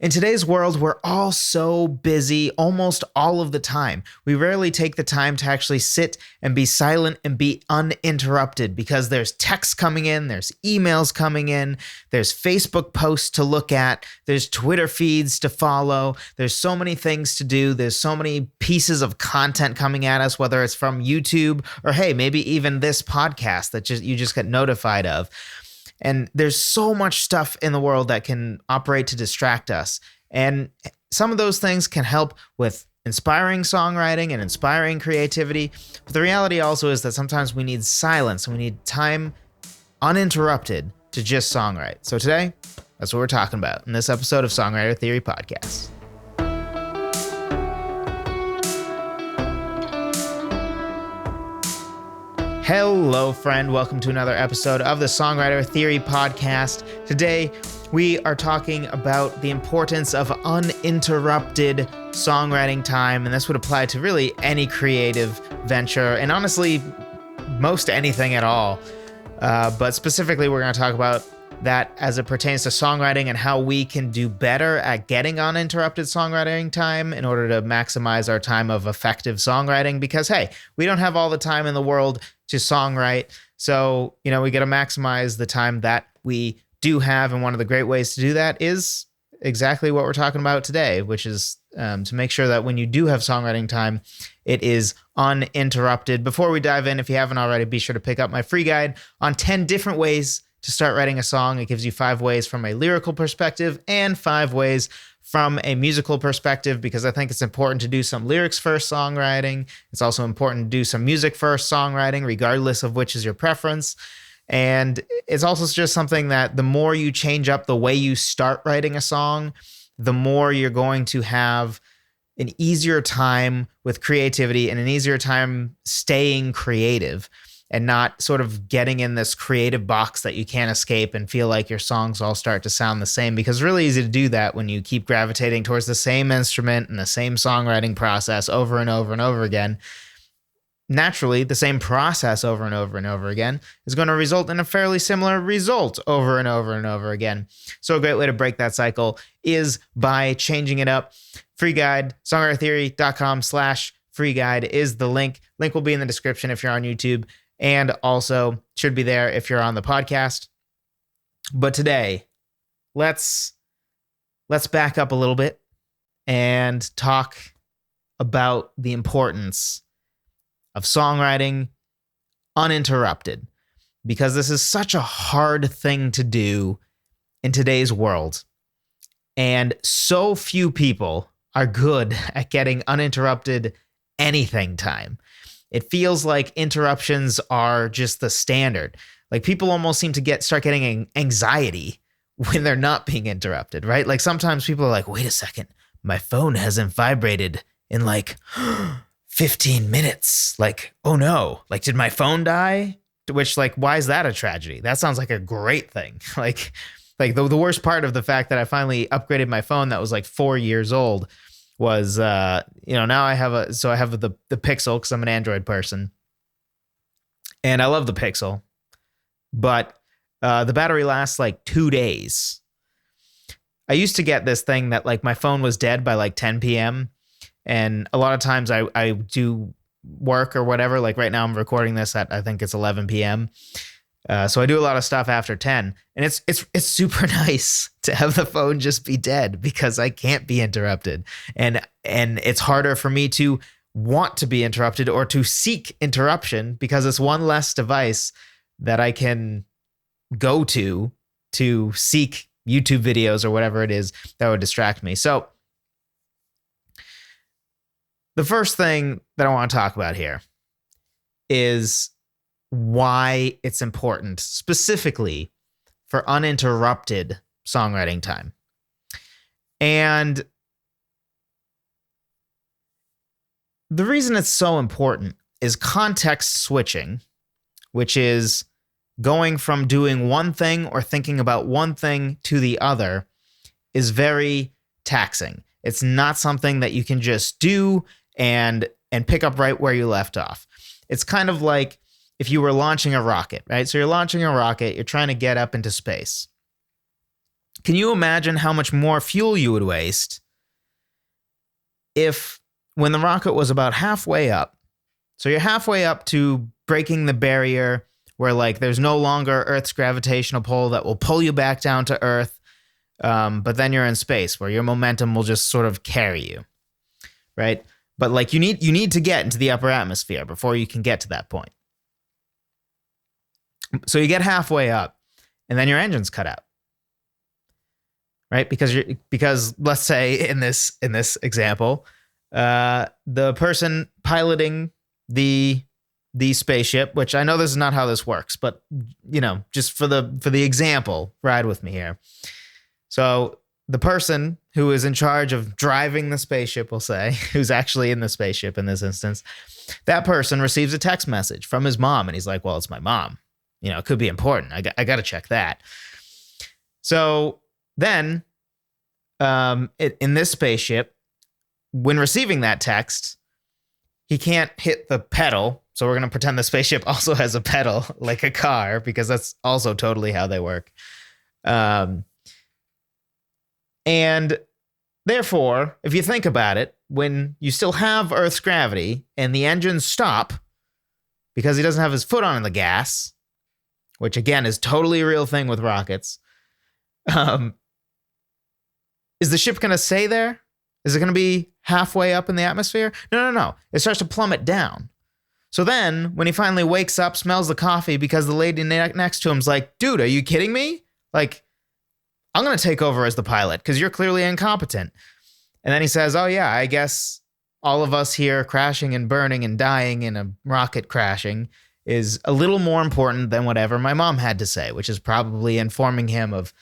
In today's world, we're all so busy almost all of the time. We rarely take the time to actually sit and be silent and be uninterrupted because there's texts coming in, there's emails coming in, there's Facebook posts to look at, there's Twitter feeds to follow, there's so many things to do, there's so many pieces of content coming at us, whether it's from YouTube or hey, maybe even this podcast that you just get notified of. And there's so much stuff in the world that can operate to distract us. And some of those things can help with inspiring songwriting and inspiring creativity. But the reality also is that sometimes we need silence and we need time uninterrupted to just songwrite. So today, that's what we're talking about in this episode of Songwriter Theory Podcast. Hello, friend. Welcome to another episode of the Songwriter Theory Podcast. Today, we are talking about the importance of uninterrupted songwriting time, and this would apply to really any creative venture, and honestly, most anything at all. But specifically, we're going to talk about that as it pertains to songwriting and how we can do better at getting uninterrupted songwriting time in order to maximize our time of effective songwriting. Because, hey, we don't have all the time in the world to songwrite. So, we got to maximize the time that we do have. And one of the great ways to do that is exactly what we're talking about today, which is to make sure that when you do have songwriting time, it is uninterrupted. Before we dive in, if you haven't already, be sure to pick up my free guide on 10 different ways to start writing a song. It gives you 5 ways from a lyrical perspective and 5 ways from a musical perspective, because I think it's important to do some lyrics first songwriting. It's also important to do some music first songwriting, regardless of which is your preference. And it's also just something that the more you change up the way you start writing a song, the more you're going to have an easier time with creativity and an easier time staying creative and not sort of getting in this creative box that you can't escape and feel like your songs all start to sound the same, because it's really easy to do that when you keep gravitating towards the same instrument and the same songwriting process over and over and over again. Naturally, the same process over and over and over again is going to result in a fairly similar result over and over and over again. So a great way to break that cycle is by changing it up. Free guide, songwritertheory.com/free guide is the link. Link will be in the description if you're on YouTube, and also should be there if you're on the podcast. But today, let's back up a little bit and talk about the importance of songwriting uninterrupted, because this is such a hard thing to do in today's world. And so few people are good at getting uninterrupted anything time. It feels like interruptions are just the standard. Like people almost seem to start getting anxiety when they're not being interrupted, right? Like sometimes people are like, wait a second, my phone hasn't vibrated in like 15 minutes. Like, oh no, like did my phone die? Which like, why is that a tragedy? That sounds like a great thing. Like the worst part of the fact that I finally upgraded my phone that was like 4 years old was, now I have the Pixel because I'm an Android person, and I love the Pixel, but the battery lasts like 2 days. I used to get this thing that like my phone was dead by like 10 p.m. And a lot of times I do work or whatever. Like right now I'm recording this at, I think it's 11 p.m. So I do a lot of stuff after 10, and it's super nice to have the phone just be dead because I can't be interrupted. And it's harder for me to want to be interrupted or to seek interruption because it's one less device that I can go to seek YouTube videos or whatever it is that would distract me. So the first thing that I want to talk about here is why it's important specifically for uninterrupted songwriting time. And the reason it's so important is context switching, which is going from doing one thing or thinking about one thing to the other, is very taxing. It's not something that you can just do and pick up right where you left off. It's kind of like if you were launching a rocket, right? So you're launching a rocket, you're trying to get up into space. Can you imagine how much more fuel you would waste if, when the rocket was about halfway up, so you're halfway up to breaking the barrier where like there's no longer Earth's gravitational pull that will pull you back down to Earth, but then you're in space where your momentum will just sort of carry you, right? But like you need to get into the upper atmosphere before you can get to that point. So you get halfway up, and then your engine's cut out, right? Because let's say in this example, the person piloting the spaceship, which I know this is not how this works, but just for the example, ride with me here. So the person who is in charge of driving the spaceship, we'll say, who's actually in the spaceship in this instance, that person receives a text message from his mom, and he's like, well, it's my mom. It could be important. I got to check that. So then in this spaceship, when receiving that text, he can't hit the pedal. So we're going to pretend the spaceship also has a pedal like a car, because that's also totally how they work. And therefore, if you think about it, when you still have Earth's gravity and the engines stop because he doesn't have his foot on the gas, which again is totally a real thing with rockets, is the ship going to stay there? Is it going to be halfway up in the atmosphere? No. It starts to plummet down. So then when he finally wakes up, smells the coffee because the lady next to him's like, dude, are you kidding me? Like, I'm going to take over as the pilot because you're clearly incompetent. And then he says, oh yeah, I guess all of us here crashing and burning and dying in a rocket crashing is a little more important than whatever my mom had to say, which is probably informing him of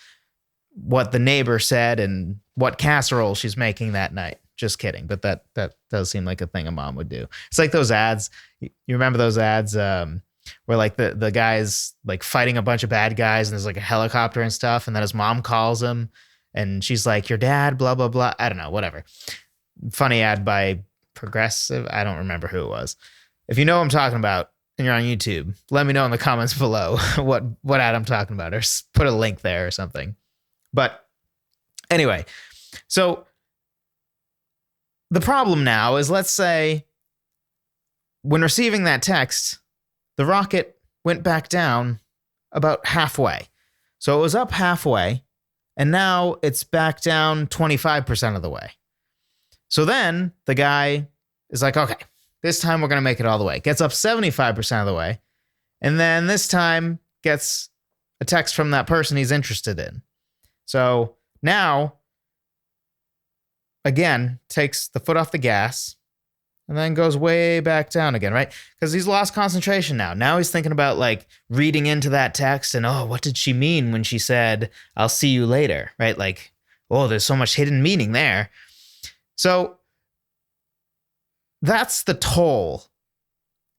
what the neighbor said and what casserole she's making that night. Just kidding. But that does seem like a thing a mom would do. It's like those ads. You remember those ads where like the guy's like fighting a bunch of bad guys and there's like a helicopter and stuff. And then his mom calls him and she's like, your dad, blah, blah, blah. I don't know, whatever. Funny ad by Progressive. I don't remember who it was. If you know what I'm talking about and you're on YouTube, let me know in the comments below what ad I'm talking about, or put a link there or something. But anyway, so the problem now is, let's say when receiving that text, the rocket went back down about halfway. So it was up halfway, and now it's back down 25% of the way. So then the guy is like, okay, this time we're going to make it all the way. Gets up 75% of the way, and then this time gets a text from that person he's interested in. So now, again, takes the foot off the gas and then goes way back down again, right? Because he's lost concentration now. Now he's thinking about like reading into that text and, oh, what did she mean when she said, I'll see you later, right? Like, oh, there's so much hidden meaning there. So that's the toll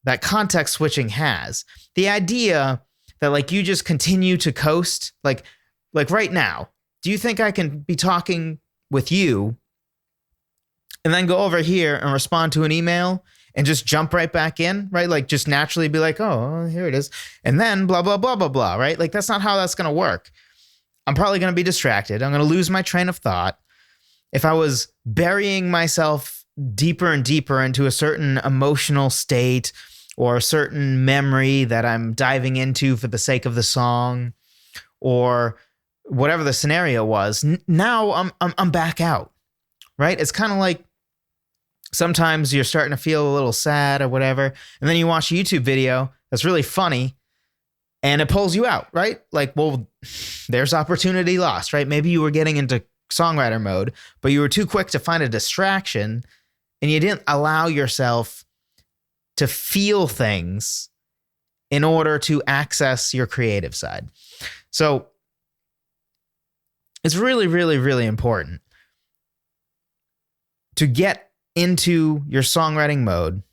that context switching has. The idea that like you just continue to coast, like right now, do you think I can be talking with you and then go over here and respond to an email and just jump right back in, right? Like just naturally be like, oh, here it is. And then blah, blah, blah, blah, blah, right? Like that's not how that's going to work. I'm probably going to be distracted. I'm going to lose my train of thought. If I was burying myself deeper and deeper into a certain emotional state or a certain memory that I'm diving into for the sake of the song, or whatever the scenario was, now I'm back out, right? It's kind of like sometimes you're starting to feel a little sad or whatever, and then you watch a YouTube video that's really funny and it pulls you out, right? Like, well, there's opportunity lost, right? Maybe you were getting into songwriter mode, but you were too quick to find a distraction and you didn't allow yourself to feel things in order to access your creative side. So it's really, really, really important to get into your songwriting mode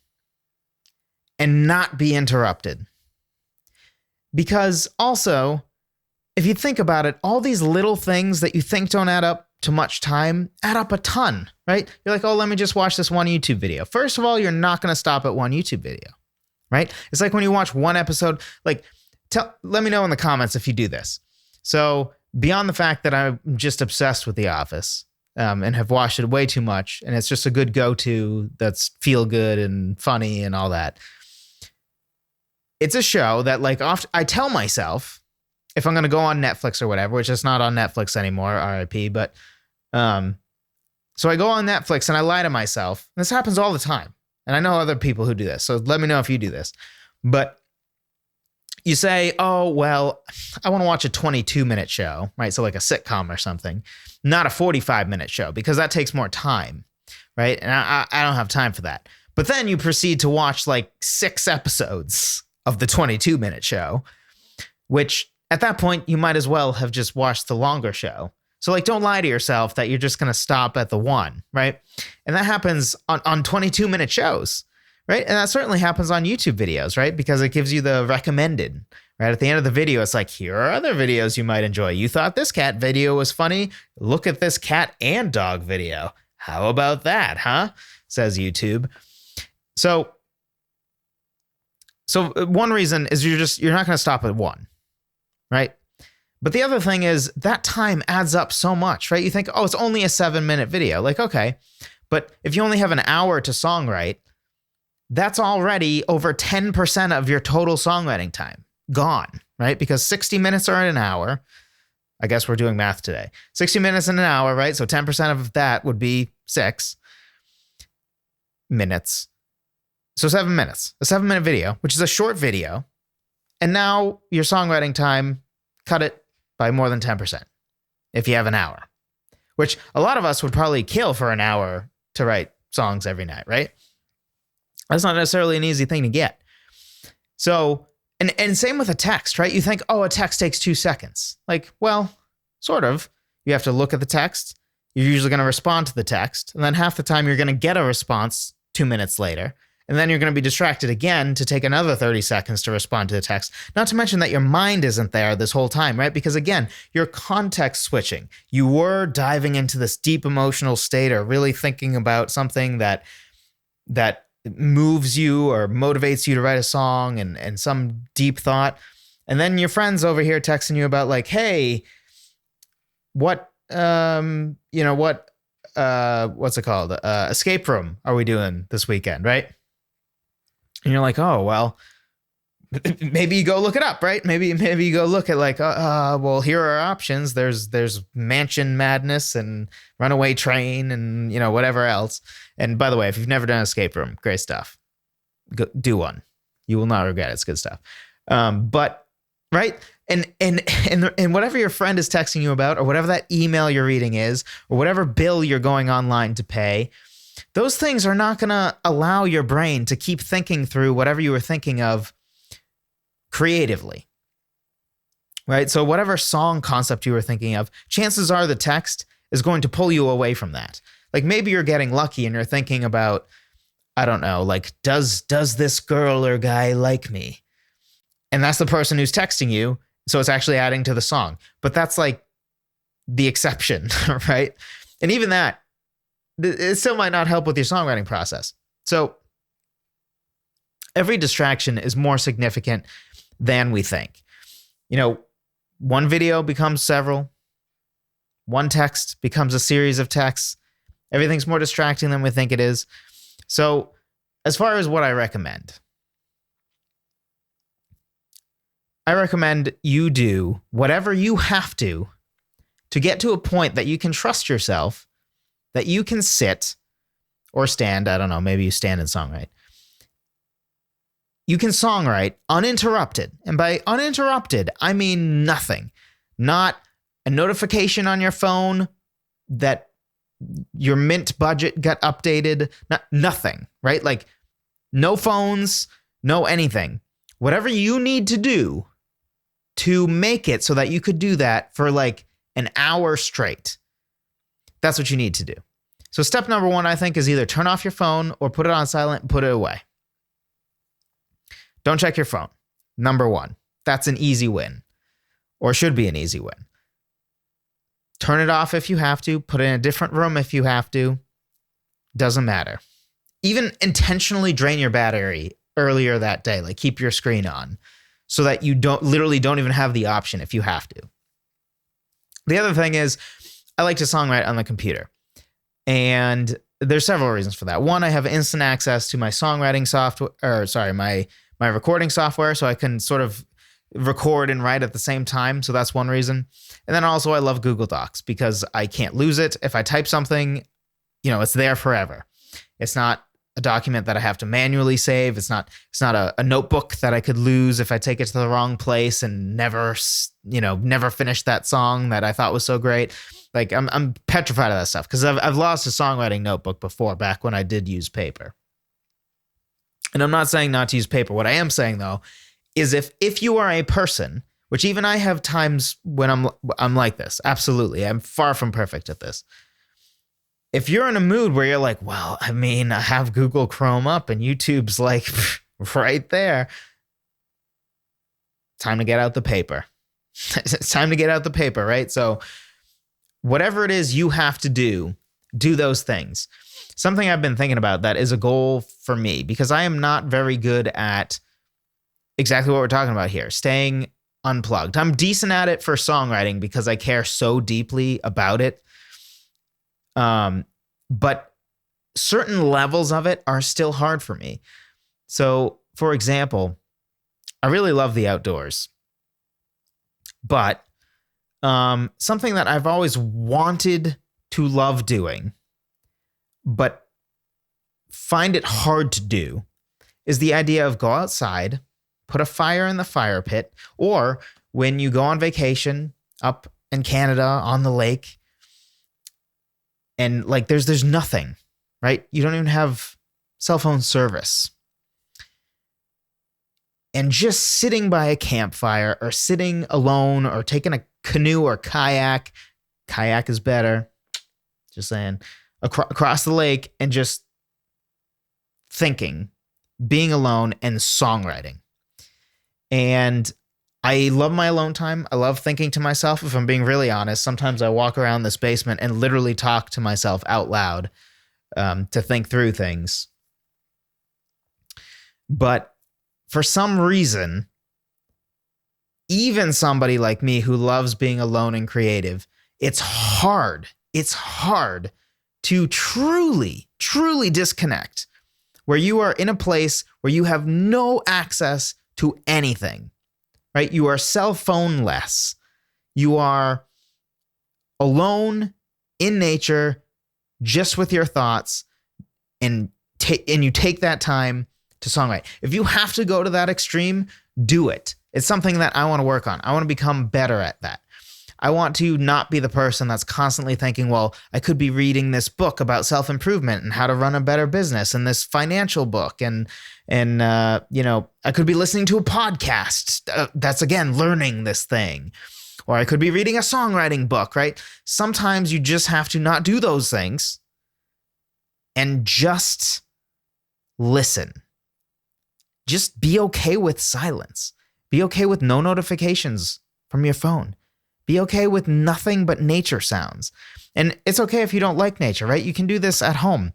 and not be interrupted. Because also, if you think about it, all these little things that you think don't add up to much time add up a ton, right? You're like, oh, let me just watch this one YouTube video. First of all, you're not going to stop at one YouTube video, right? It's like when you watch one episode, like, let me know in the comments if you do this. So beyond the fact that I'm just obsessed with The Office and have watched it way too much, and it's just a good go-to that's feel good and funny and all that. It's a show that like I tell myself if I'm going to go on Netflix or whatever, which is not on Netflix anymore, RIP, but so I go on Netflix and I lie to myself. This happens all the time. And I know other people who do this. So let me know if you do this. But you say, oh, well, I want to watch a 22-minute show, right? So like a sitcom or something, not a 45-minute show because that takes more time, right? And I don't have time for that. But then you proceed to watch like 6 episodes of the 22-minute show, which at that point you might as well have just watched the longer show. So like, don't lie to yourself that you're just going to stop at the one, right? And that happens on 22-minute shows, right? And that certainly happens on YouTube videos, right? Because it gives you the recommended, right? At the end of the video, it's like, here are other videos you might enjoy. You thought this cat video was funny? Look at this cat and dog video. How about that, huh? Says YouTube. So one reason is you're not going to stop at one, right? But the other thing is that time adds up so much, right? You think, oh, it's only a 7-minute video. Like, okay, but if you only have an hour to songwrite, that's already over 10% of your total songwriting time gone, right? Because 60 minutes are in an hour. I guess we're doing math today. 60 minutes in an hour, right? So 10% of that would be 6 minutes. So 7 minutes, a 7-minute video, which is a short video. And now your songwriting time, cut it by more than 10% if you have an hour, which a lot of us would probably kill for an hour to write songs every night, right? That's not necessarily an easy thing to get. So, and same with a text, right? You think, oh, a text takes 2 seconds. Like, well, sort of. You have to look at the text. You're usually going to respond to the text. And then half the time you're going to get a response 2 minutes later. And then you're going to be distracted again to take another 30 seconds to respond to the text. Not to mention that your mind isn't there this whole time, right? Because again, you're context switching. You were diving into this deep emotional state or really thinking about something that moves you or motivates you to write a song and some deep thought. And then your friend's over here texting you about like, hey, what's it called? Escape room are we doing this weekend, right? And you're like, oh, well, maybe you go look it up, right? Maybe you go look at like, well, here are options. There's Mansion Madness and Runaway Train and, whatever else. And by the way, if you've never done an escape room, great stuff. Go, do one. You will not regret it. It's good stuff. But right. And whatever your friend is texting you about, or whatever that email you're reading is, or whatever bill you're going online to pay, those things are not going to allow your brain to keep thinking through whatever you were thinking of creatively, right? So whatever song concept you were thinking of, chances are the text is going to pull you away from that. Like maybe you're getting lucky and you're thinking about, I don't know, like, does this girl or guy like me? And that's the person who's texting you. So it's actually adding to the song. But that's like the exception, right? And even that, it still might not help with your songwriting process. So every distraction is more significant than we think. One video becomes several. One text becomes a series of texts. Everything's more distracting than we think it is. So as far as what I recommend you do whatever you have to get to a point that you can trust yourself, that you can sit or stand. I don't know, maybe you stand and songwrite. You can songwrite uninterrupted. And by uninterrupted, I mean nothing. Not a notification on your phone that your Mint budget got updated. Nothing, right? Like no phones, no anything. Whatever you need to do to make it so that you could do that for like an hour straight. That's what you need to do. So step number 1, I think, is either turn off your phone or put it on silent and put it away. Don't check your phone. Number 1. That's an easy win, or should be an easy win. Turn it off if you have to. Put it in a different room if you have to. Doesn't matter. Even intentionally drain your battery earlier that day. Like keep your screen on so that you don't even have the option if you have to. The other thing is I like to songwrite on the computer. And there's several reasons for that. One, I have instant access to my songwriting software, my recording software, so I can sort of record and write at the same time. So that's one reason. And then also I love Google Docs because I can't lose it. If I type something, it's there forever. It's not a document that I have to manually save. It's not a notebook that I could lose if I take it to the wrong place and never finish that song that I thought was so great. Like I'm petrified of that stuff because I've lost a songwriting notebook before, back when I did use paper. And I'm not saying not to use paper. What I am saying though is if you are a person, which even I have times when I'm like this, absolutely, I'm far from perfect at this. If you're in a mood where you're like, well, I have Google Chrome up and YouTube's like right there, time to get out the paper. It's time to get out the paper, right? So whatever it is you have to do those things. Something I've been thinking about that is a goal for me, because I am not very good at exactly what we're talking about here, staying unplugged. I'm decent at it for songwriting because I care so deeply about it. But certain levels of it are still hard for me. So, for example, I really love the outdoors, but something that I've always wanted to love doing, but find it hard to do, is the idea of go outside, put a fire in the fire pit, or when you go on vacation up in Canada on the lake, and like there's nothing, right? You don't even have cell phone service. And just sitting by a campfire or sitting alone or taking a canoe or kayak is better, just saying, across the lake and just thinking, being alone and songwriting. And I love my alone time. I love thinking to myself. If I'm being really honest, sometimes I walk around this basement and literally talk to myself out loud to think through things. But for some reason, even somebody like me who loves being alone and creative, it's hard. It's hard to truly, truly disconnect, where you are in a place where you have no access to anything, right? You are cell phone-less. You are alone in nature, just with your thoughts, and you take that time to songwrite. If you have to go to that extreme, do it. It's something that I want to work on. I want to become better at that. I want to not be the person that's constantly thinking, well, I could be reading this book about self-improvement and how to run a better business, and this financial book, and I could be listening to a podcast that's, again, learning this thing. Or I could be reading a songwriting book, right? Sometimes you just have to not do those things and just listen. Just be okay with silence. Be okay with no notifications from your phone. Be okay with nothing but nature sounds. And it's okay if you don't like nature, right? You can do this at home.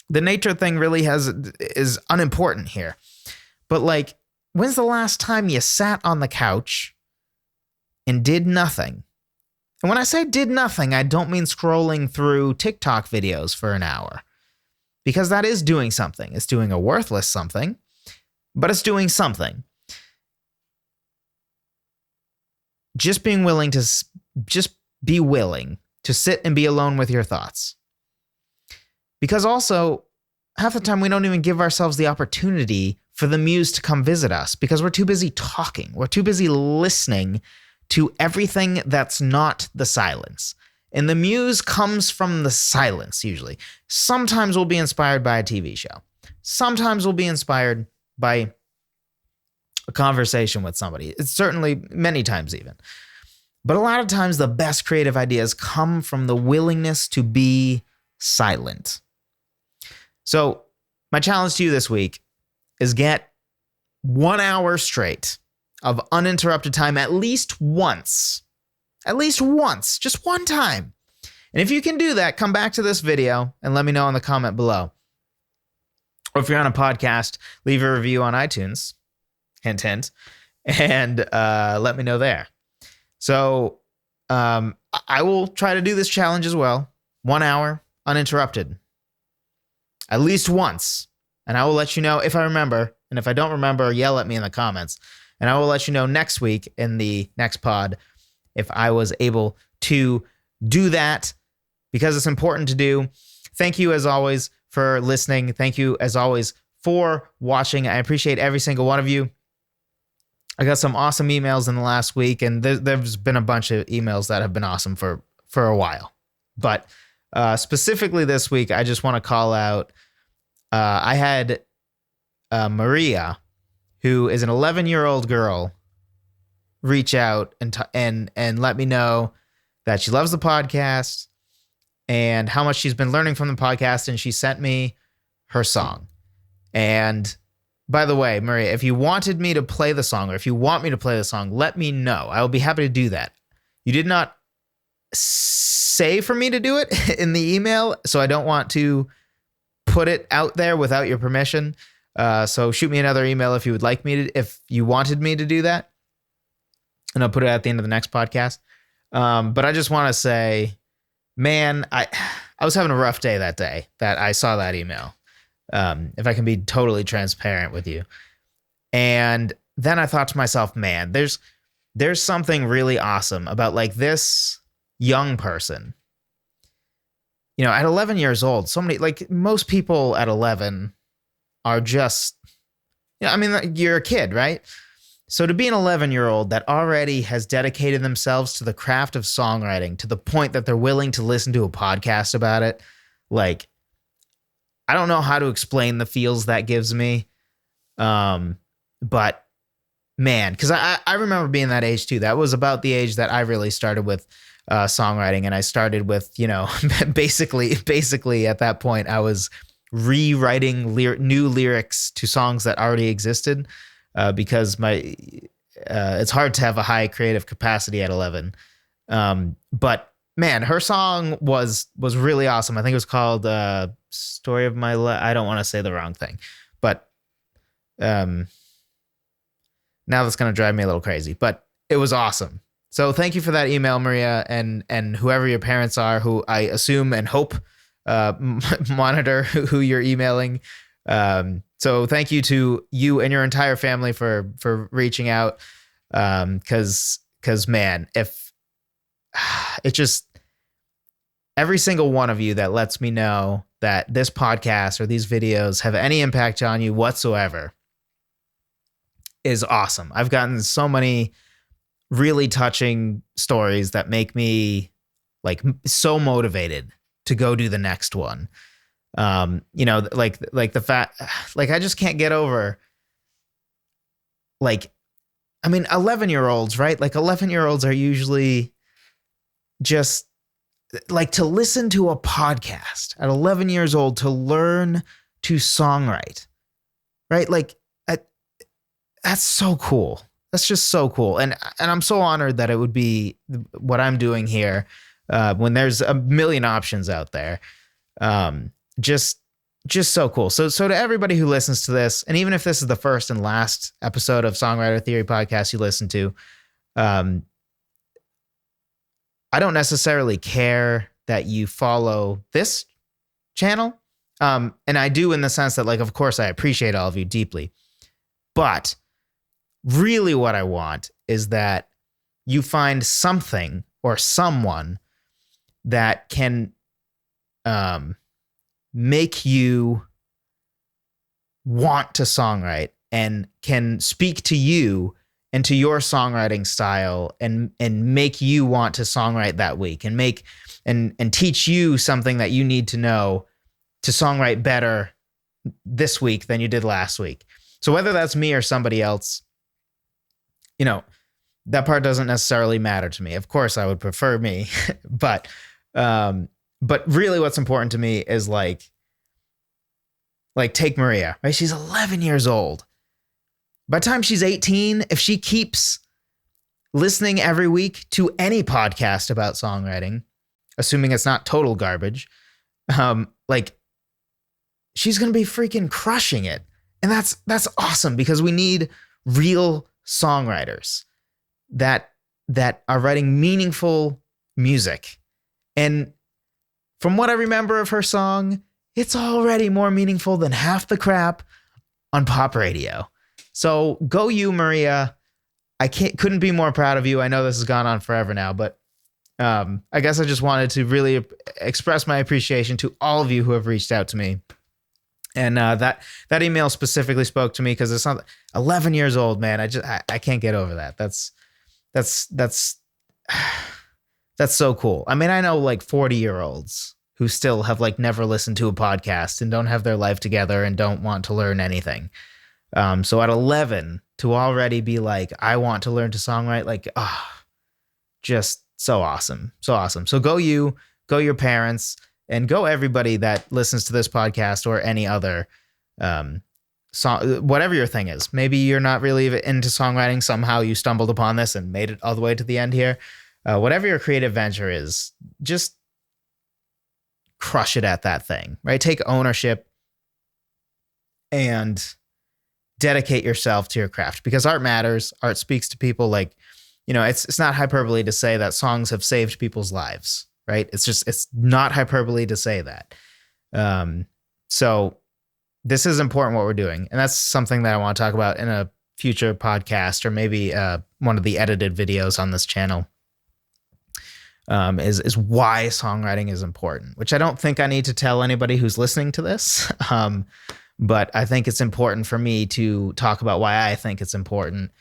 The nature thing really is unimportant here. But like, when's the last time you sat on the couch and did nothing? And when I say did nothing, I don't mean scrolling through TikTok videos for an hour, because that is doing something. It's doing a worthless something, but it's doing something. Just be willing to sit and be alone with your thoughts. Because also, half the time we don't even give ourselves the opportunity for the muse to come visit us, because we're too busy talking. We're too busy listening to everything that's not the silence. And the muse comes from the silence, usually. Sometimes we'll be inspired by a TV show. Sometimes we'll be inspired by a conversation with somebody. It's certainly many times even. But a lot of times the best creative ideas come from the willingness to be silent. So my challenge to you this week is get 1 hour straight of uninterrupted time at least once. At least once. Just one time. And if you can do that, come back to this video and let me know in the comment below. Or if you're on a podcast, leave a review on iTunes. Hint, hint. And let me know there. So I will try to do this challenge as well. 1 hour uninterrupted. At least once. And I will let you know if I remember. And if I don't remember, yell at me in the comments. And I will let you know next week in the next pod if I was able to do that, because it's important to do. Thank you as always for listening. Thank you as always for watching. I appreciate every single one of you. I got some awesome emails in the last week, and there's been a bunch of emails that have been awesome for a while. But specifically this week, I just want to call out, I had Maria, who is an 11-year-old girl, reach out and let me know that she loves the podcast and how much she's been learning from the podcast, and she sent me her song. And by the way, Maria, if you wanted me to play the song, or if you want me to play the song, let me know. I will be happy to do that. You did not say for me to do it in the email, so I don't want to put it out there without your permission. So shoot me another email if you would like me to, if you wanted me to do that, and I'll put it at the end of the next podcast. But I just want to say, man, I was having a rough day that day that I saw that email. If I can be totally transparent with you. And then I thought to myself, man, there's something really awesome about like this young person. You know, at 11 years old, so many, like most people at 11 are just, you know, I mean, you're a kid, right? So to be an 11-year-old that already has dedicated themselves to the craft of songwriting to the point that they're willing to listen to a podcast about it, like, I don't know how to explain the feels that gives me. But man, because I remember being that age too. That was about the age that I really started with songwriting. And I started with, you know, basically at that point, I was rewriting new lyrics to songs that already existed because it's hard to have a high creative capacity at 11. But man, her song was really awesome. I think it was called Story of My Life. I don't want to say the wrong thing, but now that's going to drive me a little crazy, but it was awesome. So thank you for that email, Maria, and whoever your parents are, who I assume and hope monitor who you're emailing. So thank you to you and your entire family for reaching out. Cause man, if it just, every single one of you that lets me know that this podcast or these videos have any impact on you whatsoever is awesome. I've gotten so many really touching stories that make me like so motivated to go do the next one. You know, like the fact, like I just can't get over, like, I mean, 11-year-olds, right? Like 11-year-olds are usually just like, to listen to a podcast at 11 years old, to learn to songwrite, right? Like that's so cool. That's just so cool. And I'm so honored that it would be what I'm doing here when there's a million options out there. Just so cool. So to everybody who listens to this, and even if this is the first and last episode of Songwriter Theory Podcast you listen to, I don't necessarily care that you follow this channel. And I do, in the sense that, like, of course I appreciate all of you deeply, but really what I want is that you find something or someone that can make you want to songwrite and can speak to you and to your songwriting style and make you want to songwrite that week and make and teach you something that you need to know to songwrite better this week than you did last week. So whether that's me or somebody else, you know, that part doesn't necessarily matter to me. Of course I would prefer me, but really what's important to me is like take Maria, right? She's 11 years old. By the time she's 18, if she keeps listening every week to any podcast about songwriting, assuming it's not total garbage, like she's going to be freaking crushing it. And that's awesome, because we need real songwriters that are writing meaningful music. And from what I remember of her song, it's already more meaningful than half the crap on pop radio. So go you, Maria. I couldn't be more proud of you. I know this has gone on forever now, but I guess I just wanted to really express my appreciation to all of you who have reached out to me. And that email specifically spoke to me because it's not 11 years old, man. I can't get over that. That's so cool. I mean, I know like 40-year-olds who still have like never listened to a podcast and don't have their life together and don't want to learn anything. So at 11 to already be like, I want to learn to songwrite, like, just so awesome. So awesome. So go you, go your parents, and go everybody that listens to this podcast or any other song, whatever your thing is. Maybe you're not really into songwriting. Somehow you stumbled upon this and made it all the way to the end here. Whatever your creative venture is, just crush it at that thing, right? Take ownership and dedicate yourself to your craft, because art matters. Art speaks to people. Like, you know, it's not hyperbole to say that songs have saved people's lives, right? It's not hyperbole to say that. So this is important what we're doing. And that's something that I want to talk about in a future podcast, or maybe one of the edited videos on this channel, is why songwriting is important, which I don't think I need to tell anybody who's listening to this. But I think it's important for me to talk about why I think it's important,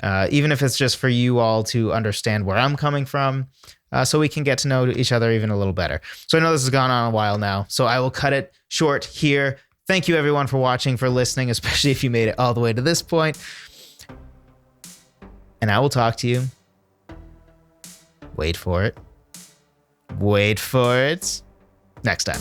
even if it's just for you all to understand where I'm coming from, so we can get to know each other even a little better. So I know this has gone on a while now, so I will cut it short here. Thank you everyone for watching, for listening, especially if you made it all the way to this point. And I will talk to you. Wait for it. Wait for it. Next time.